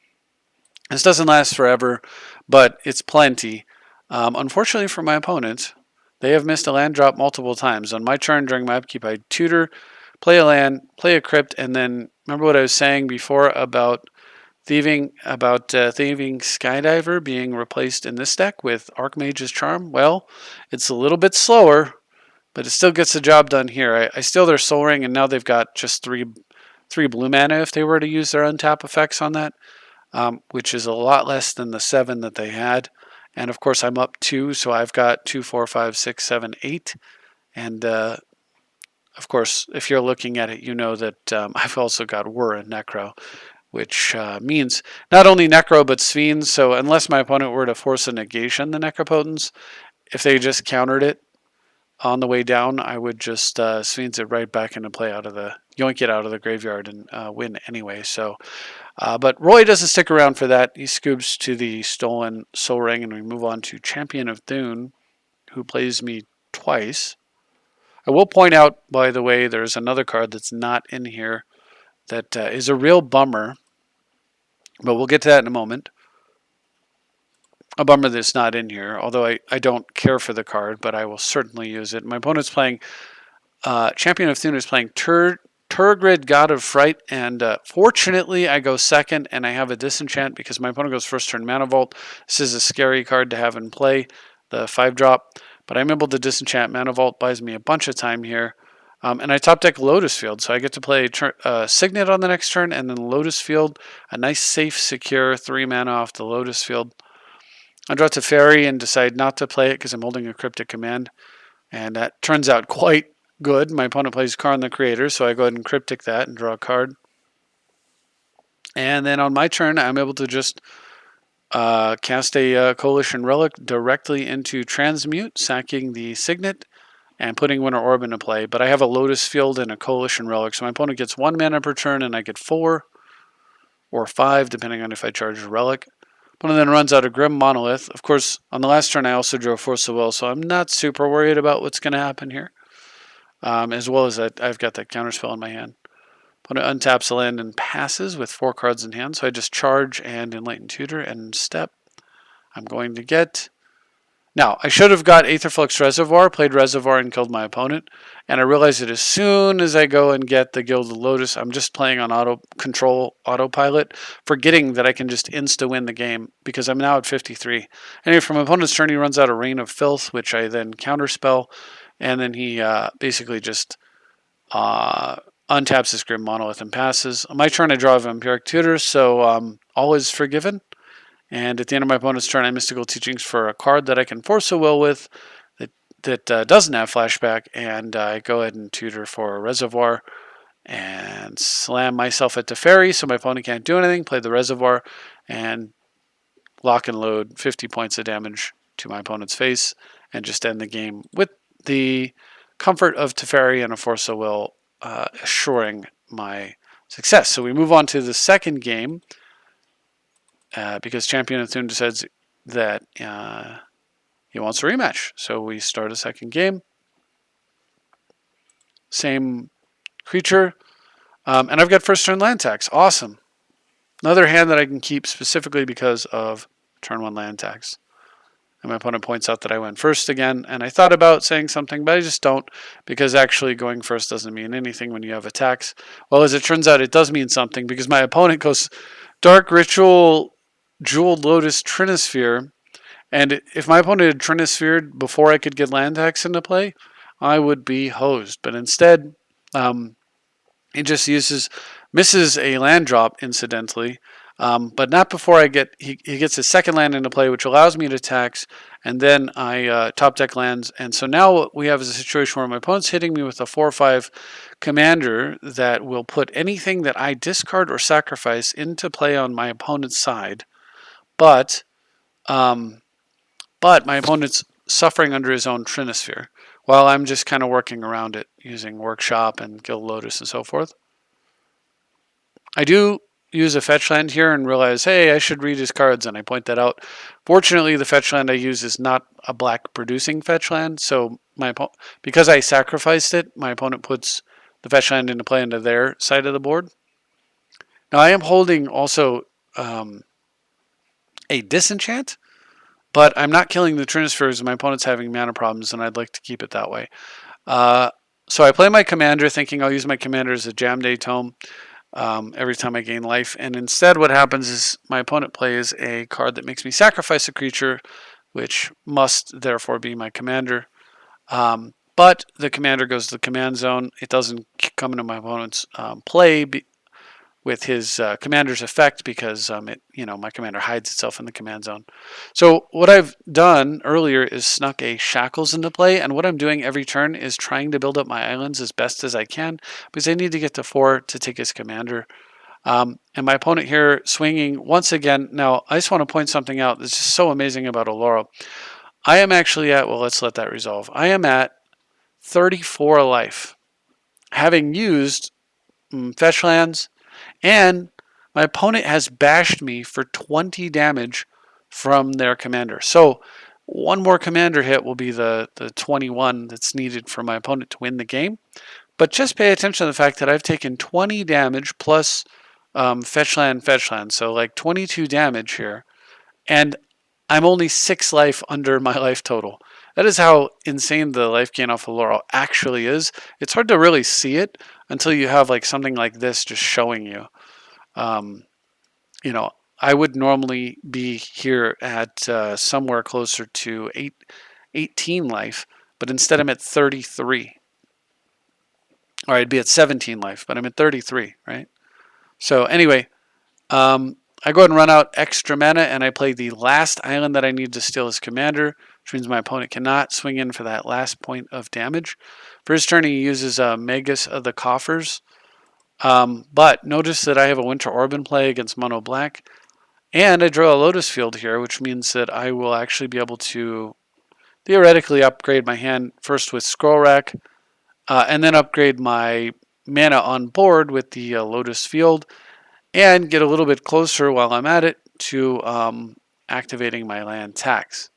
This doesn't last forever, but it's plenty. Unfortunately for my opponent, they have missed a land drop multiple times. On my turn during my upkeep, I tutor, play a land, play a crypt, and then remember what I was saying before about thieving Skydiver being replaced in this deck with Archmage's Charm? Well, it's a little bit slower, but it still gets the job done here. I steal their Soul Ring, and now they've got just three blue mana if they were to use their untap effects on that, which is a lot less than the 7 that they had. And of course, I'm up 2, so I've got 2, 4, 5, 6, 7, 8. And of course, if you're looking at it, you know that I've also got Whir and Necro, which means not only Necro but Sphenes. So unless my opponent were to force a negation, the Necropotence, if they just countered it on the way down, I would just Sphenes it right back into play yoink it out of the graveyard and win anyway. So, but Roy doesn't stick around for that. He scoops to the stolen Soul Ring, and we move on to Champion of Thune, who plays me twice. I will point out, by the way, there's another card that's not in here that is a real bummer, but we'll get to that in a moment. A bummer that's not in here, although I don't care for the card, but I will certainly use it. My opponent's playing Champion of Thune is playing Turgid, God of Fright, and fortunately I go second and I have a disenchant because my opponent goes first turn Mana Vault. This is a scary card to have in play, the 5-drop, but I'm able to disenchant. Mana Vault buys me a bunch of time here. And I top deck Lotus Field, so I get to play Signet on the next turn, and then Lotus Field, a nice, safe, secure 3 mana off the Lotus Field. I draw Teferi and decide not to play it because I'm holding a Cryptic Command, and that turns out quite good. My opponent plays Karn the Creator, so I go ahead and Cryptic that and draw a card. And then on my turn, I'm able to just cast a Coalition Relic directly into Transmute, sacking the Signet and putting Winter Orb into play. But I have a Lotus Field and a Coalition Relic, so my opponent gets 1 mana per turn, and I get 4 or 5, depending on if I charge a Relic. Opponent then runs out a Grim Monolith. Of course, on the last turn, I also drew a Force of Will, so I'm not super worried about what's going to happen here. As well as I've got that counterspell in my hand. Opponent untaps a land and passes with 4 cards in hand, so I just charge and Enlightened Tutor and step. I'm going to get... Now, I should have got Aetherflux Reservoir, played Reservoir, and killed my opponent. And I realized that as soon as I go and get the Gilded Lotus, I'm just playing on autopilot, forgetting that I can just insta-win the game because I'm now at 53. Anyway, from my opponent's turn, he runs out a Rain of Filth, which I then counterspell. And then he basically just untaps his Grim Monolith and passes. On my turn, I draw a Vampiric Tutor, so all is forgiven. And at the end of my opponent's turn, I Mystical Teachings for a card that I can Force a Will with that doesn't have Flashback, and I go ahead and tutor for a Reservoir and slam myself at Teferi so my opponent can't do anything, play the Reservoir, and lock and load 50 points of damage to my opponent's face, and just end the game with the comfort of Teferi and a Force of Will assuring my success. So we move on to the second game. Because Champion of Thune decides that he wants a rematch. So we start a second game. Same creature. And I've got first turn land tax. Awesome. Another hand that I can keep specifically because of turn 1 land tax. And my opponent points out that I went first again. And I thought about saying something, but I just don't, because actually going first doesn't mean anything when you have attacks. Well, as it turns out, it does mean something, because my opponent goes Dark Ritual, Jeweled Lotus, Trinisphere. And if my opponent had Trinisphered before I could get land tax into play, I would be hosed. But instead, he just misses a land drop, incidentally, but not before he gets his second land into play, which allows me to tax, and then I top deck lands. And so now what we have is a situation where my opponent's hitting me with a 4/5 commander that will put anything that I discard or sacrifice into play on my opponent's side, but my opponent's suffering under his own Trinisphere, while I'm just kind of working around it using Workshop and Guild Lotus and so forth. I do use a fetch land here and realize, hey, I should read his cards, and I point that out. Fortunately, the fetch land I use is not a black producing fetch land, so because I sacrificed it, my opponent puts the fetch land into play into their side of the board. Now I am holding also a disenchant, but I'm not killing the Trinispheres, and my opponent's having mana problems, and I'd like to keep it that way. So I play my commander, thinking I'll use my commander as a Jam Day Tome every time I gain life. And instead what happens is my opponent plays a card that makes me sacrifice a creature, which must therefore be my commander. But the commander goes to the command zone. It doesn't come into my opponent's play with his commander's effect, because my commander hides itself in the command zone. So what I've done earlier is snuck a Shackles into play, and what I'm doing every turn is trying to build up my islands as best as I can, because I need to get to 4 to take his commander. And my opponent here swinging once again. Now, I just want to point something out that's just so amazing about Oloro. I am actually at, well, let's let that resolve. I am at 34 life, having used fetch lands, and my opponent has bashed me for 20 damage from their commander. So one more commander hit will be the 21 that's needed for my opponent to win the game. But just pay attention to the fact that I've taken 20 damage plus fetch land. So like 22 damage here. And I'm only 6 life under my life total. That is how insane the life gain off of Oloro actually is. It's hard to really see it until you have like something like this just showing you. I would normally be here at somewhere closer to 18 life, but instead I'm at 33. Or I'd be at 17 life, but I'm at 33, right? So anyway, I go ahead and run out extra mana, and I play the last island that I need to steal his commander, which means my opponent cannot swing in for that last point of damage. For his turn, he uses Magus of the Coffers. But notice that I have a Winter Orb in play against Mono Black, and I draw a Lotus Field here, which means that I will actually be able to theoretically upgrade my hand first with Scroll Rack, and then upgrade my mana on board with the Lotus Field, and get a little bit closer while I'm at it to activating my land tax.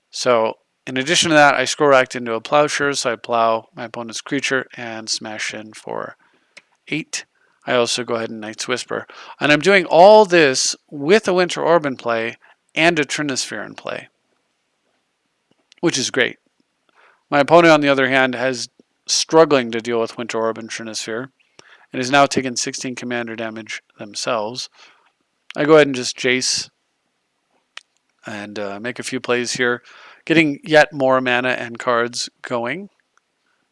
So in addition to that, I Scroll Racked into a Plowshare, so I plow my opponent's creature and smash in for 8. I also go ahead and Night's Whisper. And I'm doing all this with a Winter Orb in play and a Trinisphere in play, which is great. My opponent, on the other hand, has struggling to deal with Winter Orb and Trinisphere, and is now taking 16 commander damage themselves. I go ahead and just Jace and make a few plays here, getting yet more mana and cards going.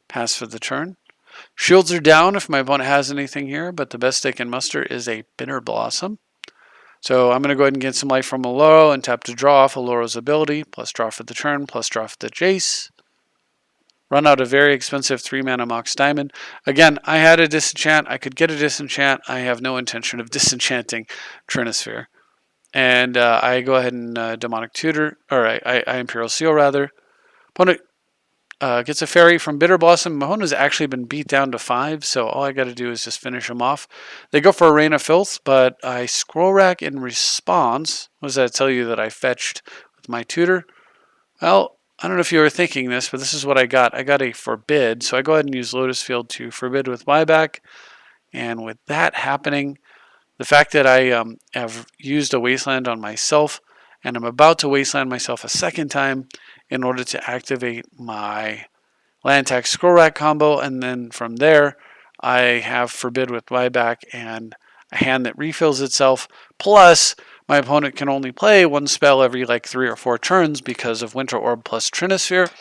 Pass for the turn. Shields are down if my opponent has anything here, but the best they can muster is a Bitter Blossom. So I'm going to go ahead and get some life from Oloro and tap to draw off Oloro's ability, plus draw for the turn, plus draw for the Jace. Run out a very expensive 3-mana Mox Diamond. Again, I had a disenchant. I could get a disenchant. I have no intention of disenchanting Trinisphere. And I go ahead and Demonic Tutor, or I Imperial Seal rather. Opponent gets a fairy from Bitter Blossom. Mahone has actually been beat down to 5, so all I got to do is just finish him off. They go for a Rain of Filth, but I Scroll Rack in response. What does that tell you that I fetched with my tutor? Well, I don't know if you were thinking this, but this is what I got. I got a Forbid, so I go ahead and use Lotus Field to Forbid with buyback. And with that happening, the fact that I have used a Wasteland on myself and I'm about to wasteland myself a second time in order to activate my land attack scroll rack combo, and then from there I have Forbid with buyback and a hand that refills itself, plus my opponent can only play one spell every like 3 or 4 turns because of Winter Orb plus Trinisphere,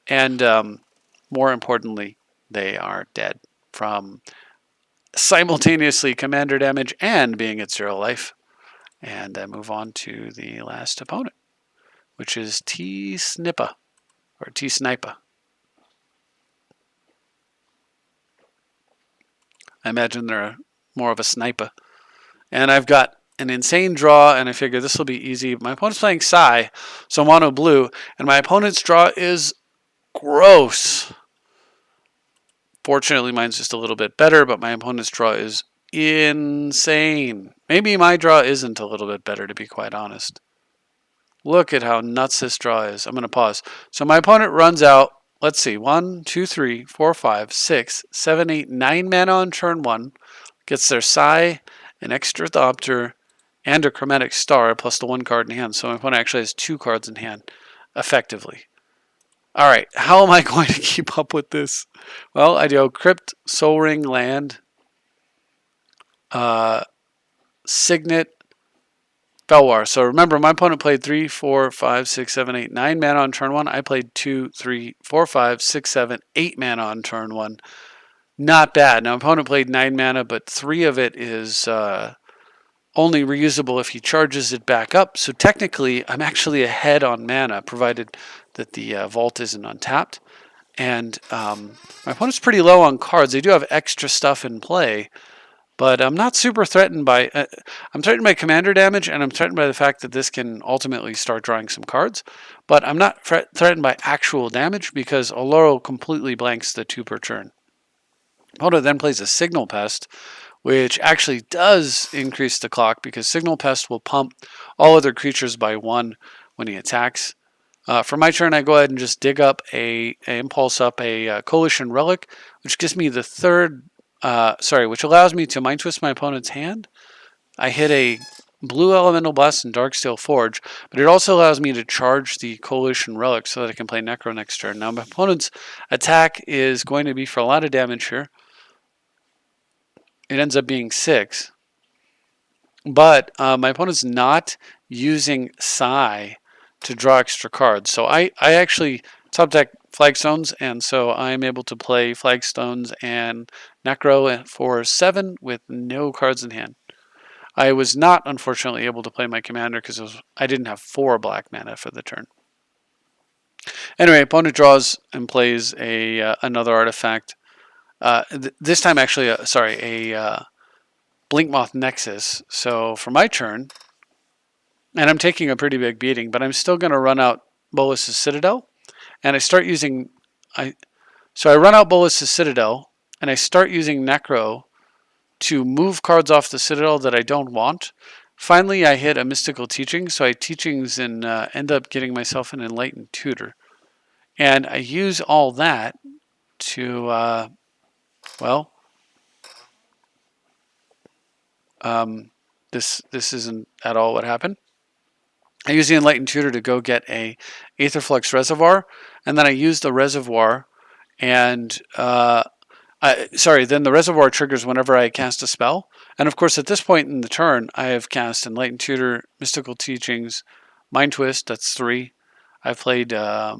and more importantly, they are dead from simultaneously commander damage and being at 0 life. And I move on to the last opponent, which is T-Snippa, or T-Snipa. I imagine they're more of a sniper. And I've got an insane draw, and I figure this will be easy. My opponent's playing Psy, so mono blue, and my opponent's draw is gross. Fortunately, mine's just a little bit better, but my opponent's draw is insane. Maybe my draw isn't a little bit better, to be quite honest. Look at how nuts this draw is. I'm going to pause. So my opponent runs out, let's see, 1, 2, 3, 4, 5, 6, 7, 8, 9 mana on turn 1. Gets their Psy, an extra Thopter, and a Chromatic Star, plus the 1 card in hand. So my opponent actually has 2 cards in hand, effectively. All right, how am I going to keep up with this? Well, I do Crypt, Soul Ring, Land, Signet, Belwar. So remember, my opponent played 3, 4, 5, 6, 7, 8, 9 mana on turn 1. I played 2, 3, 4, 5, 6, 7, 8 mana on turn 1. Not bad. Now, my opponent played 9 mana, but 3 of it is only reusable if he charges it back up. So technically, I'm actually ahead on mana, provided that the vault isn't untapped. And my opponent's pretty low on cards. They do have extra stuff in play, but I'm not super threatened by... I'm threatened by commander damage, and I'm threatened by the fact that this can ultimately start drawing some cards. But I'm not threatened by actual damage because Oloro completely blanks the 2 per turn. Opponent then plays a Signal Pest, which actually does increase the clock because Signal Pest will pump all other creatures by 1 when he attacks. For my turn, I go ahead and just dig up impulse up a Coalition Relic, which gives me the which allows me to Mind Twist my opponent's hand. I hit a Blue Elemental Blast and Darksteel Forge, but it also allows me to charge the Coalition Relic so that I can play Necro next turn. Now, my opponent's attack is going to be for a lot of damage here. It ends up being 6. But my opponent's not using Psy to draw extra cards. So I actually top deck Flagstones, and so I'm able to play Flagstones and Necro for 7 with no cards in hand. I was not, unfortunately, able to play my commander because I didn't have 4 black mana for the turn. Anyway, opponent draws and plays another artifact. This time, actually, a Blinkmoth Nexus. So for my turn, and I'm taking a pretty big beating, but I'm still going to run out Bolas's Citadel, and I start using... So I run out Bolas's Citadel, and I start using Necro to move cards off the Citadel that I don't want. Finally, I hit a Mystical Teaching, so I Teachings and end up getting myself an Enlightened Tutor. And I use all that to, this isn't at all what happened. I use the Enlightened Tutor to go get a Aetherflux Reservoir, and then I use the Reservoir, and then the Reservoir triggers whenever I cast a spell. And of course, at this point in the turn, I have cast Enlightened Tutor, Mystical Teachings, Mind Twist, that's 3. I've played, either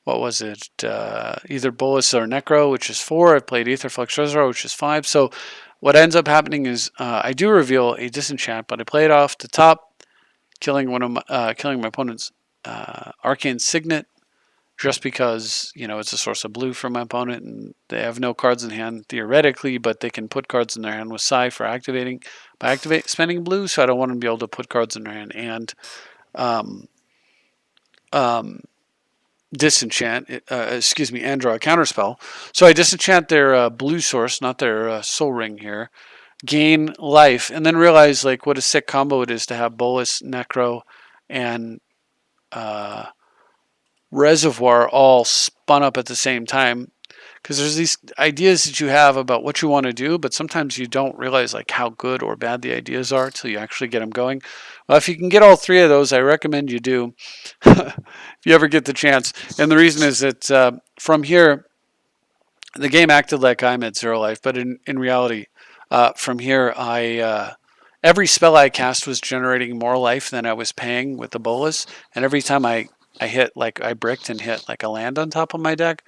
Bolas or Necro, which is 4. I've played Aetherflux Reservoir, which is 5. So what ends up happening is I do reveal a Disenchant, but I play it off the top, killing my opponent's Arcane Signet, just because it's a source of blue for my opponent, and they have no cards in hand theoretically, but they can put cards in their hand with Psy for spending blue. So I don't want them to be able to put cards in their hand and disenchant, and draw a counterspell. So I disenchant their blue source, not their Soul Ring here, gain life, and then realize what a sick combo it is to have Bolas, Necro, and Reservoir all spun up at the same time. because there's these ideas that you have about what you want to do, but sometimes you don't realize like how good or bad the ideas are till you actually get them going. Well, if you can get all three of those, I recommend you do if you ever get the chance. And the reason is that from here, the game acted like I'm at zero life, but in reality, from here, every spell I cast was generating more life than I was paying with the bolus, and every time I hit, like I bricked and hit like a land on top of my deck,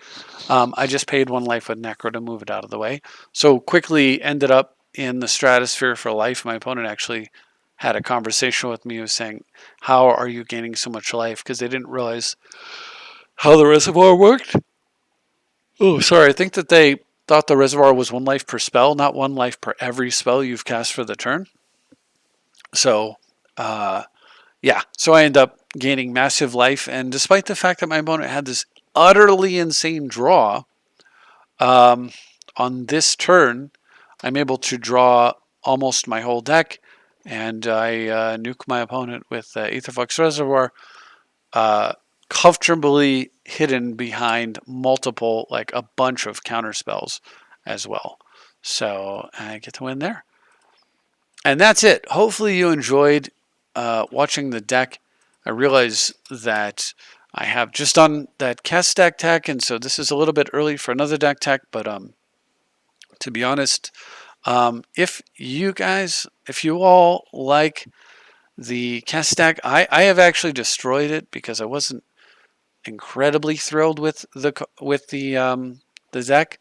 I just paid one life with Necro to move it out of the way. So quickly ended up in the stratosphere for life. My opponent actually had a conversation with me, who was saying, "How are you gaining so much life?" Because they didn't realize how the reservoir worked. Oh, sorry. I think that they thought the reservoir was one life per spell, not one life per every spell you've cast for the turn. So, yeah. So I end up gaining massive life. And despite the fact that my opponent had this utterly insane draw, on this turn, I'm able to draw almost my whole deck. And I nuke my opponent with Aetherflux Reservoir, comfortably hidden behind multiple, like a bunch of counter spells as well. So I get to win there. And that's it. Hopefully you enjoyed watching the deck. I realize that I have just done that cast deck tech, and so this is a little bit early for another deck tech, but to be honest, if you all like the cast deck, I have actually destroyed it because I wasn't incredibly thrilled with the deck,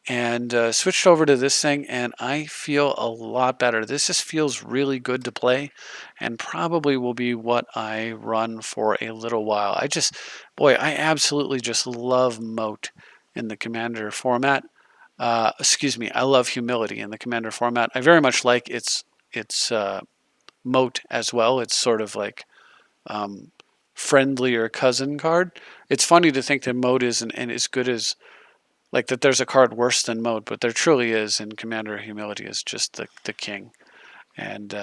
and switched over to this thing, and I feel a lot better. This just feels really good to play, and probably will be what I run for a little while. I absolutely just love Moat in the Commander format. Excuse me, I love Humility in the Commander format. I very much like its Moat as well. It's sort of like friendlier cousin card. It's funny to think that Moat isn't and as good as, like, that there's a card worse than Moat, but there truly is, and Commander Humility is just the king. And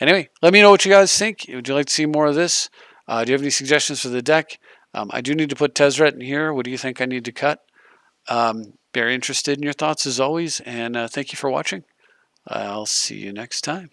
anyway, let me know what you guys think. Would you like to see more of this? Do you have any suggestions for the deck? I do need to put Tezzeret in here. What do you think I need to cut? Very interested in your thoughts as always, and thank you for watching. I'll see you next time.